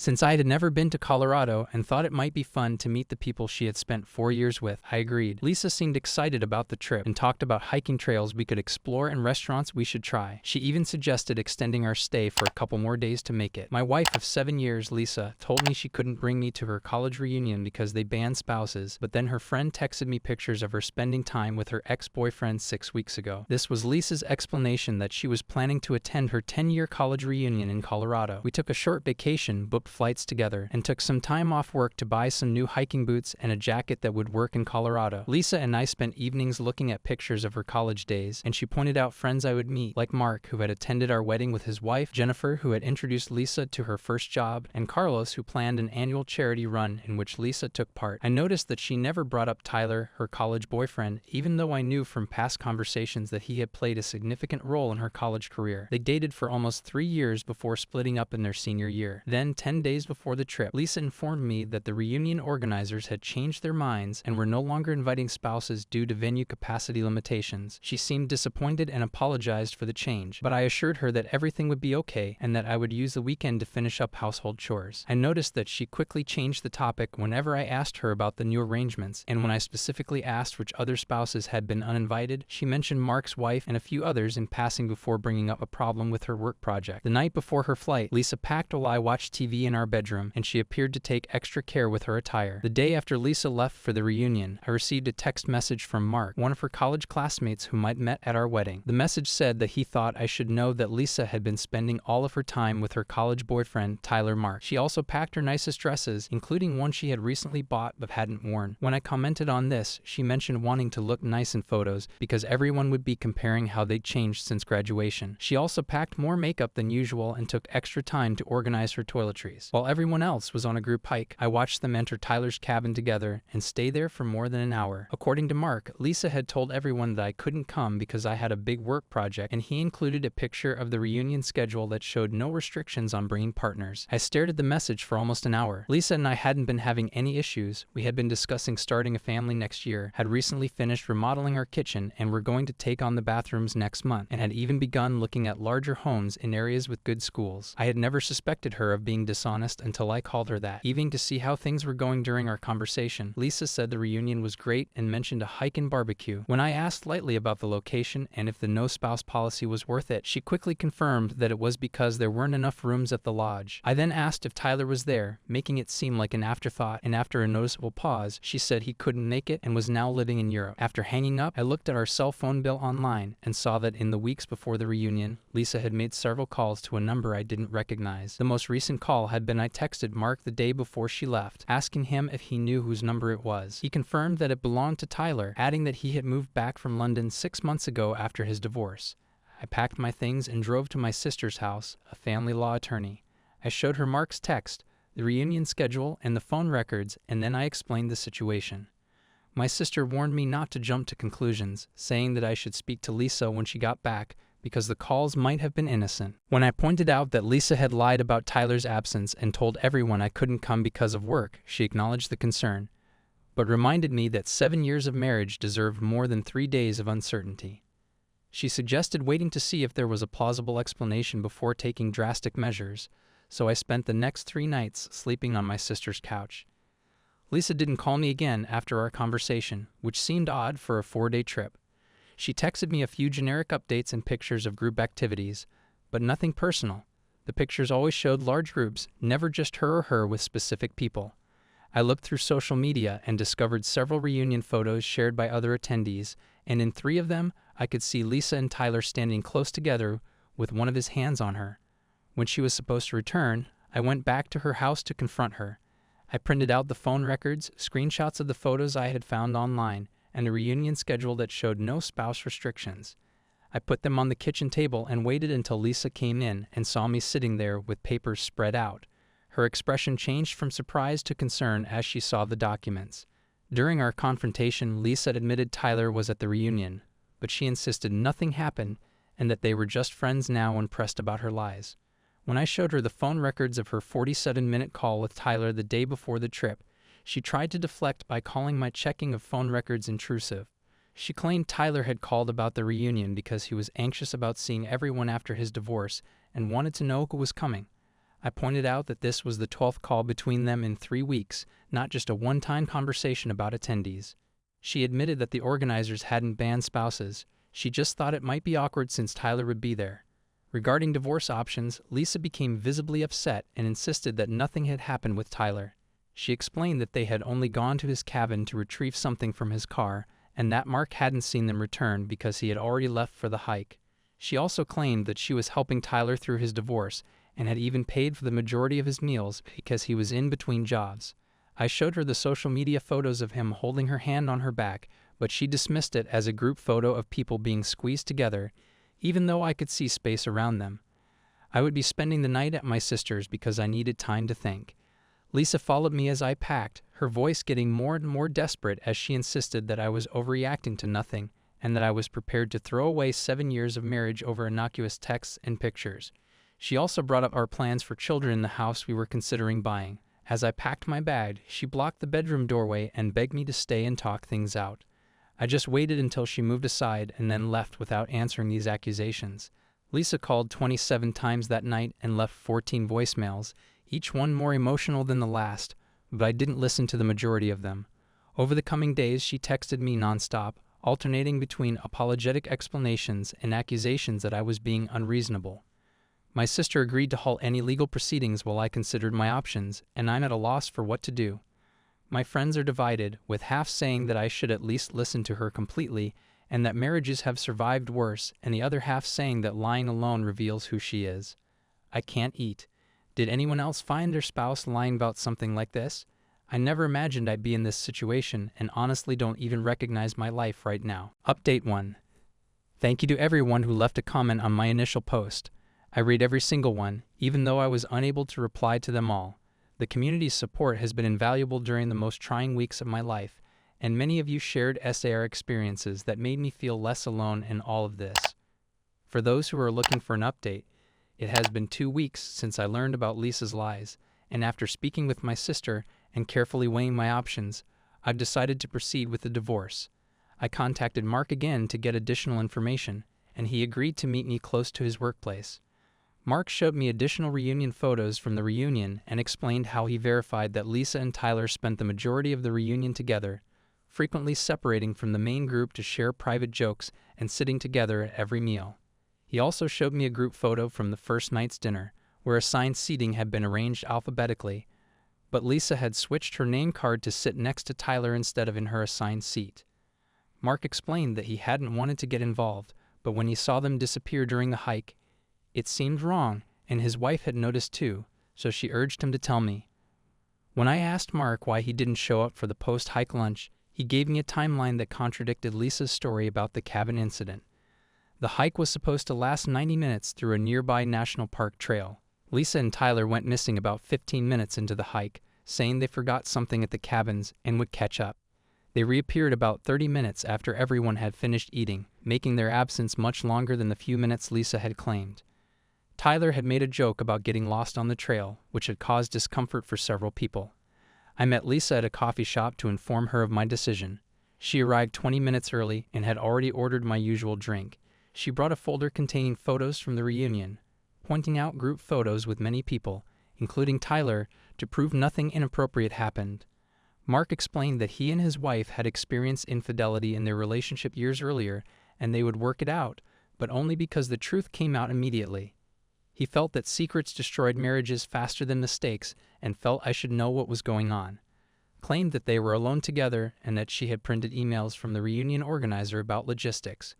Since I had never been to Colorado and thought it might be fun to meet the people she had spent 4 years with, I agreed. Lisa seemed excited about the trip and talked about hiking trails we could explore and restaurants we should try. She even suggested extending our stay for a couple more days to make it. My wife of 7 years, Lisa, told me she couldn't bring me to her college reunion because they banned spouses, but then her friend texted me pictures of her spending time with her ex-boyfriend 6 weeks ago. This was Lisa's explanation that she was planning to attend her 10-year college reunion in Colorado. We took a short vacation, booked flights together, and took some time off work to buy some new hiking boots and a jacket that would work in Colorado. Lisa and I spent evenings looking at pictures of her college days, and she pointed out friends I would meet, like Mark, who had attended our wedding with his wife, Jennifer, who had introduced Lisa to her first job, and Carlos, who planned an annual charity run in which Lisa took part. I noticed that she never brought up Tyler, her college boyfriend, even though I knew from past conversations that he had played a significant role in her college career. They dated for almost 3 years before splitting up in their senior year. Then, 10 days before the trip, Lisa informed me that the reunion organizers had changed their minds and were no longer inviting spouses due to venue capacity limitations. She seemed disappointed and apologized for the change, but I assured her that everything would be okay and that I would use the weekend to finish up household chores. I noticed that she quickly changed the topic whenever I asked her about the new arrangements, and when I specifically asked which other spouses had been uninvited, she mentioned Mark's wife and a few others in passing before bringing up a problem with her work project. The night before her flight, Lisa packed while I watched TV in our bedroom, and she appeared to take extra care with her attire. The day after Lisa left for the reunion, I received a text message from Mark, one of her college classmates whom I'd met at our wedding. The message said that he thought I should know that Lisa had been spending all of her time with her college boyfriend, Tyler Mark. She also packed her nicest dresses, including one she had recently bought but hadn't worn. When I commented on this, she mentioned wanting to look nice in photos because everyone would be comparing how they'd changed since graduation. She also packed more makeup than usual and took extra time to organize her toiletries. While everyone else was on a group hike, I watched them enter Tyler's cabin together and stay there for more than an hour. According to Mark, Lisa had told everyone that I couldn't come because I had a big work project, and he included a picture of the reunion schedule that showed no restrictions on bringing partners. I stared at the message for almost an hour. Lisa and I hadn't been having any issues. We had been discussing starting a family next year, had recently finished remodeling our kitchen, and were going to take on the bathrooms next month, and had even begun looking at larger homes in areas with good schools. I had never suspected her of being dishonest until I called her that. Even to see how things were going during our conversation, Lisa said the reunion was great and mentioned a hike and barbecue. When I asked lightly about the location and if the no spouse policy was worth it, she quickly confirmed that it was because there weren't enough rooms at the lodge. I then asked if Tyler was there, making it seem like an afterthought, and after a noticeable pause, she said he couldn't make it and was now living in Europe. After hanging up, I looked at our cell phone bill online and saw that in the weeks before the reunion, Lisa had made several calls to a number I didn't recognize. The most recent call had been I texted Mark the day before she left, asking him if he knew whose number it was. He confirmed that it belonged to Tyler, adding that he had moved back from London 6 months ago after his divorce. I packed my things and drove to my sister's house, a family law attorney. I showed her Mark's text, the reunion schedule, and the phone records, and then I explained the situation. My sister warned me not to jump to conclusions, saying that I should speak to Lisa when she got back, because the calls might have been innocent. When I pointed out that Lisa had lied about Tyler's absence and told everyone I couldn't come because of work, she acknowledged the concern, but reminded me that 7 years of marriage deserved more than 3 days of uncertainty. She suggested waiting to see if there was a plausible explanation before taking drastic measures, so I spent the next 3 nights sleeping on my sister's couch. Lisa didn't call me again after our conversation, which seemed odd for a 4-day trip. She texted me a few generic updates and pictures of group activities, but nothing personal. The pictures always showed large groups, never just her with specific people. I looked through social media and discovered several reunion photos shared by other attendees, and in 3 of them, I could see Lisa and Tyler standing close together with one of his hands on her. When she was supposed to return, I went back to her house to confront her. I printed out the phone records, screenshots of the photos I had found online, and a reunion schedule that showed no spouse restrictions. I put them on the kitchen table and waited until Lisa came in and saw me sitting there with papers spread out. Her expression changed from surprise to concern as she saw the documents. During our confrontation, Lisa admitted Tyler was at the reunion, but she insisted nothing happened and that they were just friends now when pressed about her lies. When I showed her the phone records of her 47-minute call with Tyler the day before the trip, she tried to deflect by calling my checking of phone records intrusive. She claimed Tyler had called about the reunion because he was anxious about seeing everyone after his divorce and wanted to know who was coming. I pointed out that this was the 12th call between them in 3 weeks, not just a one-time conversation about attendees. She admitted that the organizers hadn't banned spouses. She just thought it might be awkward since Tyler would be there. Regarding divorce options, Lisa became visibly upset and insisted that nothing had happened with Tyler. She explained that they had only gone to his cabin to retrieve something from his car, and that Mark hadn't seen them return because he had already left for the hike. She also claimed that she was helping Tyler through his divorce and had even paid for the majority of his meals because he was in between jobs. I showed her the social media photos of him holding her hand on her back, but she dismissed it as a group photo of people being squeezed together, even though I could see space around them. I would be spending the night at my sister's because I needed time to think. Lisa followed me as I packed, her voice getting more and more desperate as she insisted that I was overreacting to nothing and that I was prepared to throw away 7 years of marriage over innocuous texts and pictures. She also brought up our plans for children in the house we were considering buying. As I packed my bag, she blocked the bedroom doorway and begged me to stay and talk things out. I just waited until she moved aside and then left without answering these accusations. Lisa called 27 times that night and left 14 voicemails, each one more emotional than the last, but I didn't listen to the majority of them. Over the coming days, she texted me nonstop, alternating between apologetic explanations and accusations that I was being unreasonable. My sister agreed to halt any legal proceedings while I considered my options, and I'm at a loss for what to do. My friends are divided, with half saying that I should at least listen to her completely and that marriages have survived worse, and the other half saying that lying alone reveals who she is. I can't eat. Did anyone else find their spouse lying about something like this? I never imagined I'd be in this situation and honestly don't even recognize my life right now. Update 1. Thank you to everyone who left a comment on my initial post. I read every single one, even though I was unable to reply to them all. The community's support has been invaluable during the most trying weeks of my life, and many of you shared SAR experiences that made me feel less alone in all of this. For those who are looking for an update, it has been 2 weeks since I learned about Lisa's lies, and after speaking with my sister and carefully weighing my options, I've decided to proceed with the divorce. I contacted Mark again to get additional information, and he agreed to meet me close to his workplace. Mark showed me additional reunion photos from the reunion and explained how he verified that Lisa and Tyler spent the majority of the reunion together, frequently separating from the main group to share private jokes and sitting together at every meal. He also showed me a group photo from the first night's dinner, where assigned seating had been arranged alphabetically, but Lisa had switched her name card to sit next to Tyler instead of in her assigned seat. Mark explained that he hadn't wanted to get involved, but when he saw them disappear during the hike, it seemed wrong, and his wife had noticed too, so she urged him to tell me. When I asked Mark why he didn't show up for the post-hike lunch, he gave me a timeline that contradicted Lisa's story about the cabin incident. The hike was supposed to last 90 minutes through a nearby national park trail. Lisa and Tyler went missing about 15 minutes into the hike, saying they forgot something at the cabins and would catch up. They reappeared about 30 minutes after everyone had finished eating, making their absence much longer than the few minutes Lisa had claimed. Tyler had made a joke about getting lost on the trail, which had caused discomfort for several people. I met Lisa at a coffee shop to inform her of my decision. She arrived 20 minutes early and had already ordered my usual drink. She brought a folder containing photos from the reunion, pointing out group photos with many people, including Tyler, to prove nothing inappropriate happened. Mark explained that he and his wife had experienced infidelity in their relationship years earlier and they would work it out, but only because the truth came out immediately. He felt that secrets destroyed marriages faster than mistakes and felt I should know what was going on. Claimed that they were alone together and that she had printed emails from the reunion organizer about logistics.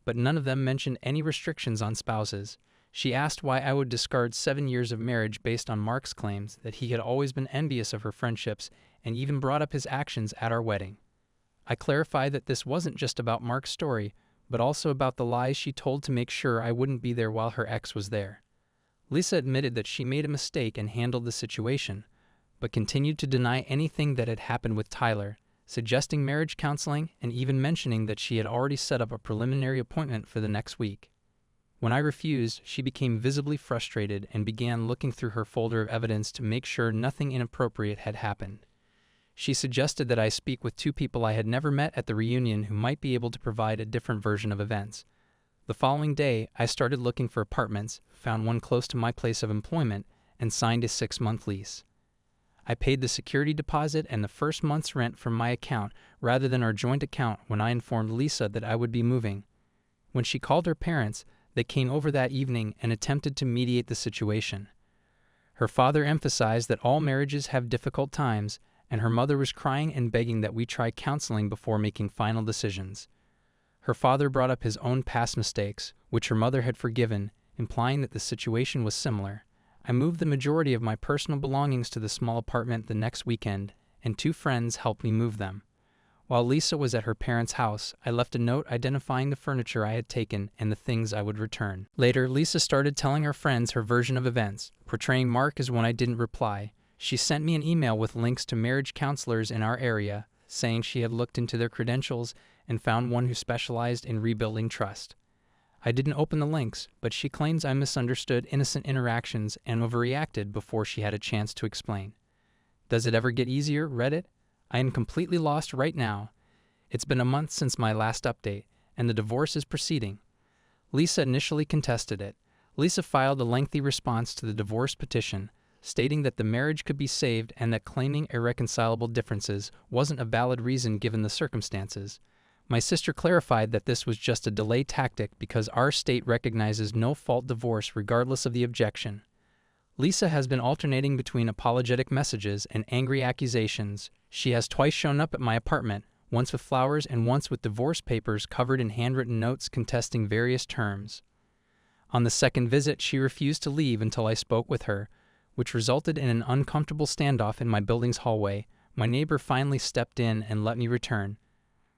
But none of them mentioned any restrictions on spouses. She asked why I would discard 7 years of marriage based on Mark's claims that he had always been envious of her friendships and even brought up his actions at our wedding. I clarified that this wasn't just about Mark's story, but also about the lies she told to make sure I wouldn't be there while her ex was there. Lisa admitted that she made a mistake and handled the situation, but continued to deny anything that had happened with Tyler, suggesting marriage counseling and even mentioning that she had already set up a preliminary appointment for the next week. When I refused, she became visibly frustrated and began looking through her folder of evidence to make sure nothing inappropriate had happened. She suggested that I speak with 2 people I had never met at the reunion who might be able to provide a different version of events. The following day, I started looking for apartments, found one close to my place of employment, and signed a 6-month lease. I paid the security deposit and the first month's rent from my account rather than our joint account when I informed Lisa that I would be moving. When she called her parents, they came over that evening and attempted to mediate the situation. Her father emphasized that all marriages have difficult times, and her mother was crying and begging that we try counseling before making final decisions. Her father brought up his own past mistakes, which her mother had forgiven, implying that the situation was similar. I moved the majority of my personal belongings to the small apartment the next weekend, and 2 friends helped me move them. While Lisa was at her parents' house, I left a note identifying the furniture I had taken and the things I would return. Later, Lisa started telling her friends her version of events, portraying Mark as when I didn't reply. She sent me an email with links to marriage counselors in our area, saying she had looked into their credentials and found one who specialized in rebuilding trust. I didn't open the links, but she claims I misunderstood innocent interactions and overreacted before she had a chance to explain. Does it ever get easier, Reddit? I am completely lost right now. It's been a month since my last update, and the divorce is proceeding. Lisa initially contested it. Lisa filed a lengthy response to the divorce petition, stating that the marriage could be saved and that claiming irreconcilable differences wasn't a valid reason given the circumstances. My sister clarified that this was just a delay tactic because our state recognizes no-fault divorce regardless of the objection. Lisa has been alternating between apologetic messages and angry accusations. She has twice shown up at my apartment, once with flowers and once with divorce papers covered in handwritten notes contesting various terms. On the second visit, she refused to leave until I spoke with her, which resulted in an uncomfortable standoff in my building's hallway. My neighbor finally stepped in and let me return.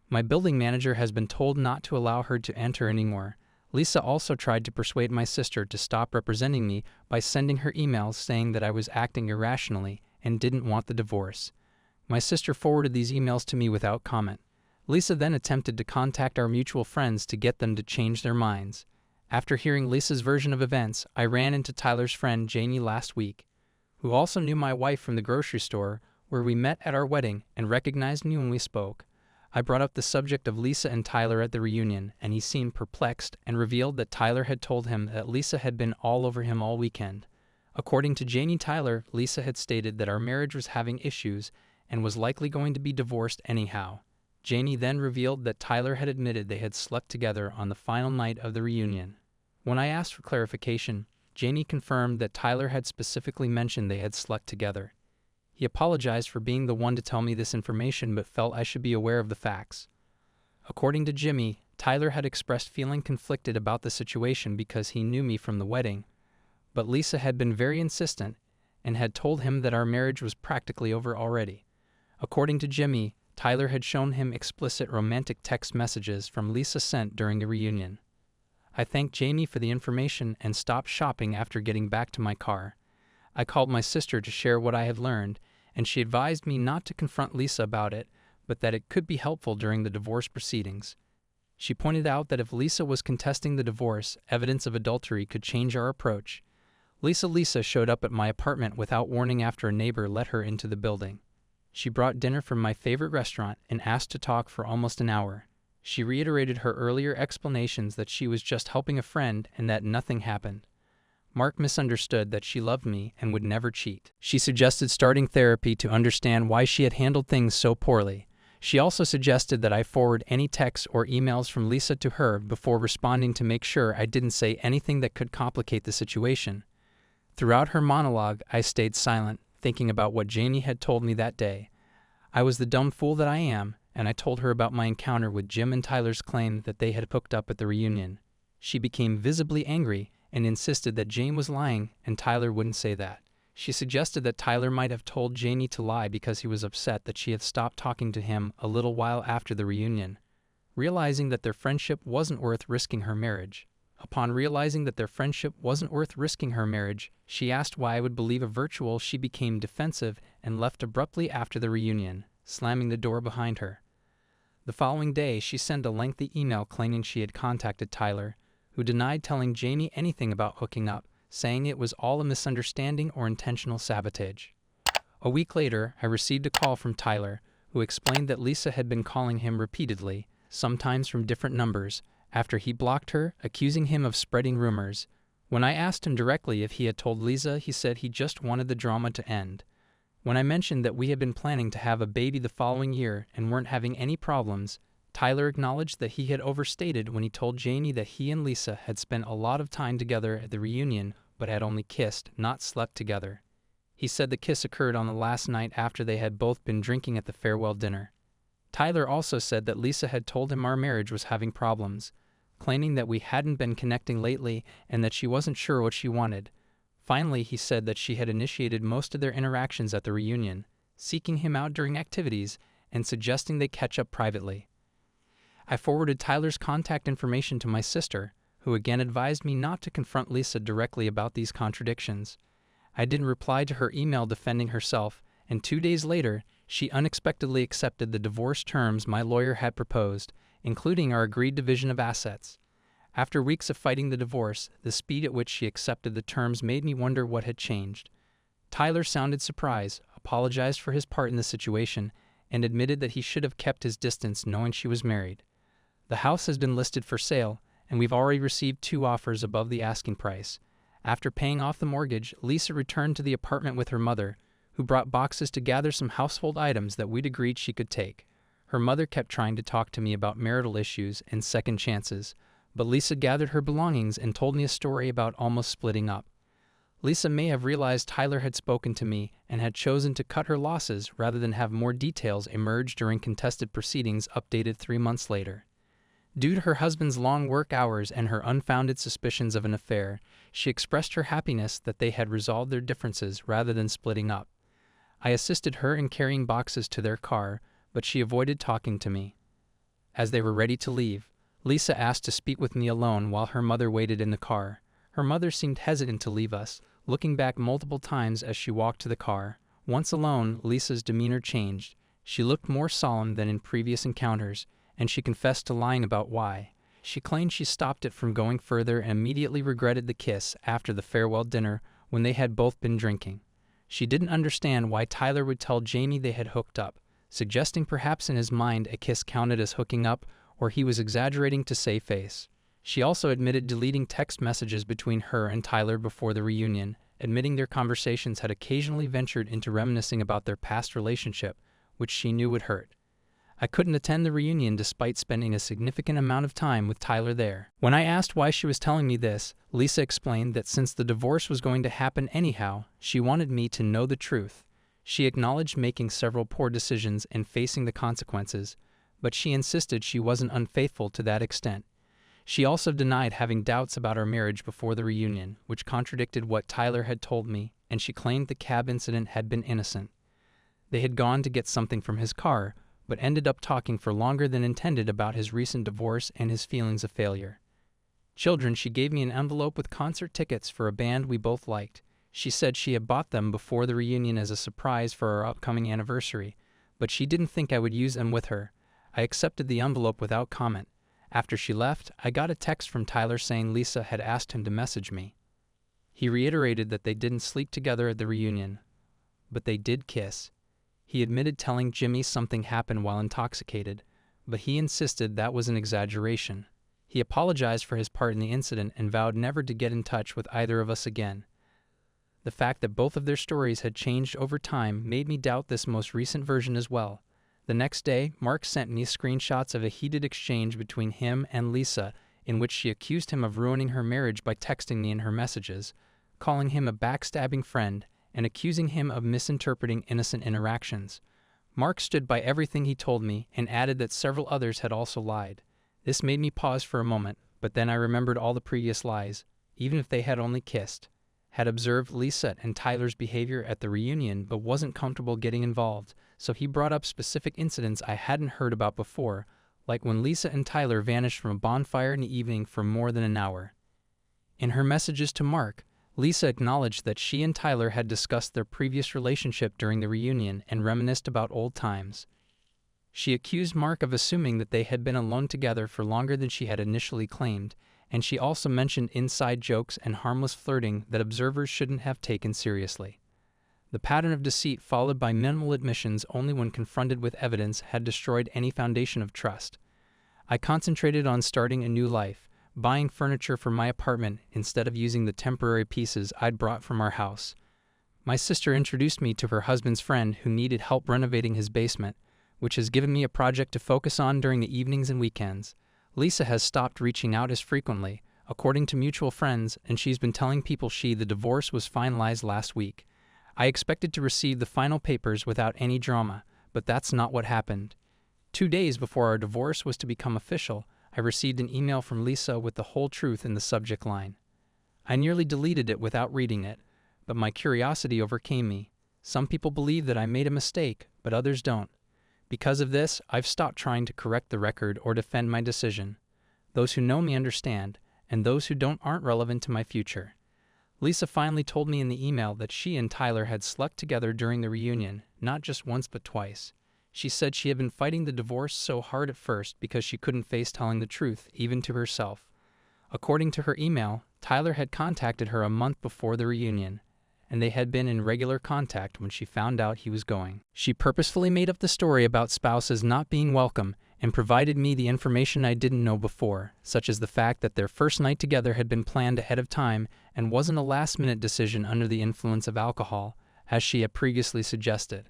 My building manager has been told not to allow her to enter anymore. Lisa also tried to persuade my sister to stop representing me by sending her emails saying that I was acting irrationally and didn't want the divorce. My sister forwarded these emails to me without comment. Lisa then attempted to contact our mutual friends to get them to change their minds. After hearing Lisa's version of events, I ran into Tyler's friend Janie last week, who also knew my wife from the grocery store where we met at our wedding and recognized me when we spoke. I brought up the subject of Lisa and Tyler at the reunion, and he seemed perplexed and revealed that Tyler had told him that Lisa had been all over him all weekend. According to Janie Tyler, Lisa had stated that our marriage was having issues and was likely going to be divorced anyhow. Janie then revealed that Tyler had admitted they had slept together on the final night of the reunion. When I asked for clarification, Janie confirmed that Tyler had specifically mentioned they had slept together. He apologized for being the one to tell me this information but felt I should be aware of the facts. According to Jimmy, Tyler had expressed feeling conflicted about the situation because he knew me from the wedding, but Lisa had been very insistent and had told him that our marriage was practically over already. According to Jimmy, Tyler had shown him explicit romantic text messages from Lisa sent during the reunion. I thanked Jamie for the information and stopped shopping after getting back to my car. I called my sister to share what I had learned, and she advised me not to confront Lisa about it, but that it could be helpful during the divorce proceedings. She pointed out that if Lisa was contesting the divorce, evidence of adultery could change our approach. Lisa showed up at my apartment without warning after a neighbor let her into the building. She brought dinner from my favorite restaurant and asked to talk for almost an hour. She reiterated her earlier explanations that she was just helping a friend and that nothing happened. Mark misunderstood that she loved me and would never cheat. She suggested starting therapy to understand why she had handled things so poorly. She also suggested that I forward any texts or emails from Lisa to her before responding to make sure I didn't say anything that could complicate the situation. Throughout her monologue, I stayed silent, thinking about what Janie had told me that day. I was the dumb fool that I am, and I told her about my encounter with Jim and Tyler's claim that they had hooked up at the reunion. She became visibly angry and insisted that Jane was lying and Tyler wouldn't say that. She suggested that Tyler might have told Janie to lie because he was upset that she had stopped talking to him a little while after the reunion. Realizing that their friendship wasn't worth risking her marriage. Upon realizing that their friendship wasn't worth risking her marriage, she asked why I would believe a virtual. She became defensive and left abruptly after the reunion, slamming the door behind her. The following day, she sent a lengthy email claiming she had contacted Tyler, who denied telling Janie anything about hooking up, saying it was all a misunderstanding or intentional sabotage. A week later, I received a call from Tyler, who explained that Lisa had been calling him repeatedly, sometimes from different numbers, after he blocked her, accusing him of spreading rumors. When I asked him directly if he had told Lisa, he said he just wanted the drama to end. When I mentioned that we had been planning to have a baby the following year and weren't having any problems, Tyler acknowledged that he had overstated when he told Jamie that he and Lisa had spent a lot of time together at the reunion but had only kissed, not slept together. He said the kiss occurred on the last night after they had both been drinking at the farewell dinner. Tyler also said that Lisa had told him our marriage was having problems, claiming that we hadn't been connecting lately and that she wasn't sure what she wanted. Finally, he said that she had initiated most of their interactions at the reunion, seeking him out during activities and suggesting they catch up privately. I forwarded Tyler's contact information to my sister, who again advised me not to confront Lisa directly about these contradictions. I didn't reply to her email defending herself, and 2 days later, she unexpectedly accepted the divorce terms my lawyer had proposed, including our agreed division of assets. After weeks of fighting the divorce, the speed at which she accepted the terms made me wonder what had changed. Tyler sounded surprised, apologized for his part in the situation, and admitted that he should have kept his distance knowing she was married. The house has been listed for sale, and we've already received 2 offers above the asking price. After paying off the mortgage, Lisa returned to the apartment with her mother, who brought boxes to gather some household items that we'd agreed she could take. Her mother kept trying to talk to me about marital issues and second chances, but Lisa gathered her belongings and told me a story about almost splitting up. Lisa may have realized Tyler had spoken to me and had chosen to cut her losses rather than have more details emerge during contested proceedings updated 3 months later. Due to her husband's long work hours and her unfounded suspicions of an affair, she expressed her happiness that they had resolved their differences rather than splitting up. I assisted her in carrying boxes to their car, but she avoided talking to me. As they were ready to leave, Lisa asked to speak with me alone while her mother waited in the car. Her mother seemed hesitant to leave us, looking back multiple times as she walked to the car. Once alone, Lisa's demeanor changed. She looked more solemn than in previous encounters, and she confessed to lying about why. She claimed she stopped it from going further and immediately regretted the kiss after the farewell dinner when they had both been drinking. She didn't understand why Tyler would tell Jamie they had hooked up, suggesting perhaps in his mind a kiss counted as hooking up or he was exaggerating to save face. She also admitted deleting text messages between her and Tyler before the reunion, admitting their conversations had occasionally ventured into reminiscing about their past relationship, which she knew would hurt. I couldn't attend the reunion despite spending a significant amount of time with Tyler there. When I asked why she was telling me this, Lisa explained that since the divorce was going to happen anyhow, she wanted me to know the truth. She acknowledged making several poor decisions and facing the consequences, but she insisted she wasn't unfaithful to that extent. She also denied having doubts about our marriage before the reunion, which contradicted what Tyler had told me, and she claimed the cab incident had been innocent. They had gone to get something from his car, but ended up talking for longer than intended about his recent divorce and his feelings of failure. Children, she gave me an envelope with concert tickets for a band we both liked. She said she had bought them before the reunion as a surprise for our upcoming anniversary, but she didn't think I would use them with her. I accepted the envelope without comment. After she left, I got a text from Tyler saying Lisa had asked him to message me. He reiterated that they didn't sleep together at the reunion, but they did kiss. He admitted telling Jimmy something happened while intoxicated, but he insisted that was an exaggeration. He apologized for his part in the incident and vowed never to get in touch with either of us again. The fact that both of their stories had changed over time made me doubt this most recent version as well. The next day, Mark sent me screenshots of a heated exchange between him and Lisa in which she accused him of ruining her marriage by texting me in her messages, calling him a backstabbing friend, and accusing him of misinterpreting innocent interactions. Mark stood by everything he told me and added that several others had also lied. This made me pause for a moment, but then I remembered all the previous lies, even if they had only kissed. Had observed Lisa and Tyler's behavior at the reunion but wasn't comfortable getting involved, so he brought up specific incidents I hadn't heard about before, like when Lisa and Tyler vanished from a bonfire in the evening for more than an hour. In her messages to Mark, Lisa acknowledged that she and Tyler had discussed their previous relationship during the reunion and reminisced about old times. She accused Mark of assuming that they had been alone together for longer than she had initially claimed, and she also mentioned inside jokes and harmless flirting that observers shouldn't have taken seriously. The pattern of deceit followed by minimal admissions only when confronted with evidence had destroyed any foundation of trust. I concentrated on starting a new life, buying furniture for my apartment instead of using the temporary pieces I'd brought from our house. My sister introduced me to her husband's friend who needed help renovating his basement, which has given me a project to focus on during the evenings and weekends. Lisa has stopped reaching out as frequently, according to mutual friends, and she's been telling people the divorce was finalized last week. I expected to receive the final papers without any drama, but that's not what happened. 2 days before our divorce was to become official, I received an email from Lisa with the whole truth in the subject line. I nearly deleted it without reading it, but my curiosity overcame me. Some people believe that I made a mistake, but others don't. Because of this, I've stopped trying to correct the record or defend my decision. Those who know me understand, and those who don't aren't relevant to my future. Lisa finally told me in the email that she and Tyler had slept together during the reunion, not just once but twice. She said she had been fighting the divorce so hard at first because she couldn't face telling the truth, even to herself. According to her email, Tyler had contacted her a month before the reunion, and they had been in regular contact when she found out he was going. She purposefully made up the story about spouses not being welcome and provided me the information I didn't know before, such as the fact that their first night together had been planned ahead of time and wasn't a last-minute decision under the influence of alcohol, as she had previously suggested.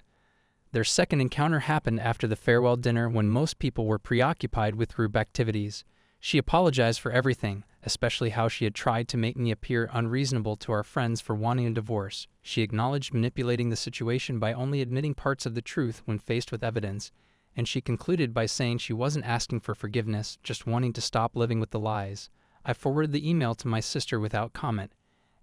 Their second encounter happened after the farewell dinner when most people were preoccupied with group activities. She apologized for everything, especially how she had tried to make me appear unreasonable to our friends for wanting a divorce. She acknowledged manipulating the situation by only admitting parts of the truth when faced with evidence, and she concluded by saying she wasn't asking for forgiveness, just wanting to stop living with the lies. I forwarded the email to my sister without comment,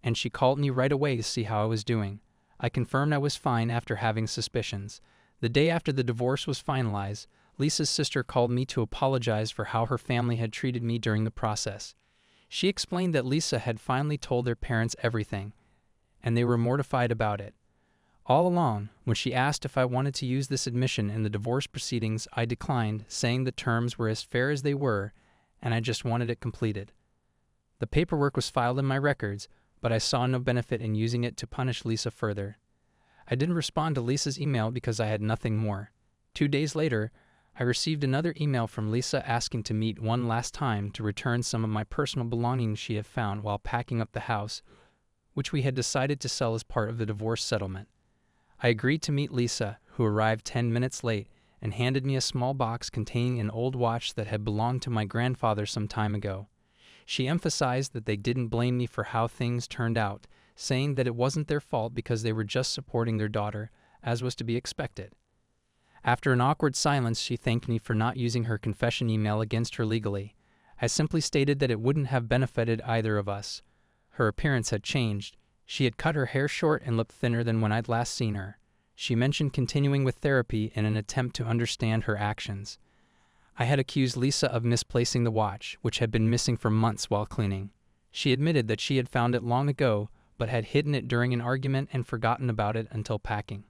and she called me right away to see how I was doing. I confirmed I was fine after having suspicions. The day after the divorce was finalized, Lisa's sister called me to apologize for how her family had treated me during the process. She explained that Lisa had finally told their parents everything, and they were mortified about it. All along, when she asked if I wanted to use this admission in the divorce proceedings, I declined, saying the terms were as fair as they were, and I just wanted it completed. The paperwork was filed in my records, but I saw no benefit in using it to punish Lisa further. I didn't respond to Lisa's email because I had nothing more. 2 days later, I received another email from Lisa asking to meet one last time to return some of my personal belongings she had found while packing up the house, which we had decided to sell as part of the divorce settlement. I agreed to meet Lisa, who arrived 10 minutes late, and handed me a small box containing an old watch that had belonged to my grandfather some time ago. She emphasized that they didn't blame me for how things turned out, saying that it wasn't their fault because they were just supporting their daughter, as was to be expected. After an awkward silence, she thanked me for not using her confession email against her legally. I simply stated that it wouldn't have benefited either of us. Her appearance had changed. She had cut her hair short and looked thinner than when I'd last seen her. She mentioned continuing with therapy in an attempt to understand her actions. I had accused Lisa of misplacing the watch, which had been missing for months while cleaning. She admitted that she had found it long ago, but had hidden it during an argument and forgotten about it until packing.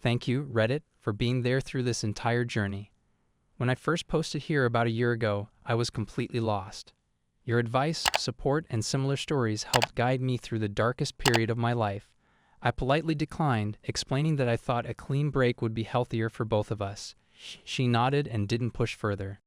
Thank you, Reddit, for being there through this entire journey. When I first posted here about a year ago, I was completely lost. Your advice, support, and similar stories helped guide me through the darkest period of my life. I politely declined, explaining that I thought a clean break would be healthier for both of us. She nodded and didn't push further.